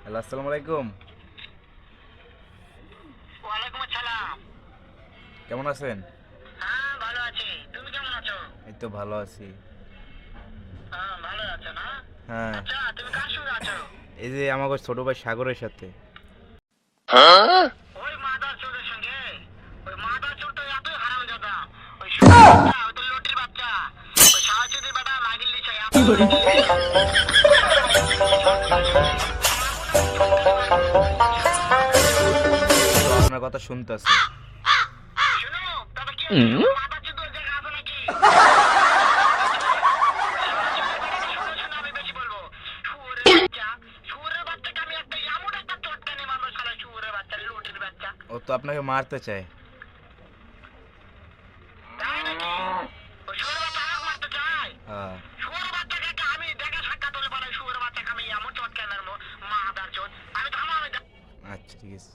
Hello, আসসালামু আলাইকুম। ওয়ালাইকুম আসসালাম। কেমন আছেন? হ্যাঁ, ভালো আছি। তুমি কেমন আছো? এই তো ভালো আছি। হ্যাঁ, ভালো আছো না? হ্যাঁ, আচ্ছা, তুমি কার সঙ্গে আছো? এই যে আমাকে ছোট ভাই সাগরের সাথে। ওই মাদার চোরের সঙ্গে। ওই মাদার চোর তো এতই হারামজাদা। ওই শুয়োরের বাচ্চা, ওই তো লটির বাচ্চা। ওই শাহচুদির বেটা মাগির লিচা এত মাগির লিচা। মারবো নাকি চটকানি মারবো? তো আপনার কথা শুনতেছে। শুনো, তবে কি হচ্ছে? ওই মাদার চোদ ওই জায়গায় আছে নাকি? ওই শাহচুদির বেটাকে শুনে শুনে আমি বেশি বলবো। শুয়োরের বাচ্চা, শুয়োরের বাচ্চাকে আমি একটা এমন একটা চটকানি মারবো শালা শুয়োরের বাচ্চা, লটির বাচ্চা। ও তো আপনাকে মারতে চায়। তাই নাকি? ওই শুয়োরের বাচ্চা আমাকে মারতে চায়? হ্যাঁ। শুয়োরের বাচ্চাকে একটা আমি দেখা সাক্ষাৎ হলে পরে শুয়োরের বাচ্চাকে আমি এমন চটকানি মারবো, মাদার চোদ। আমি থামো, আমি আচ্ছা, ঠিক আছে।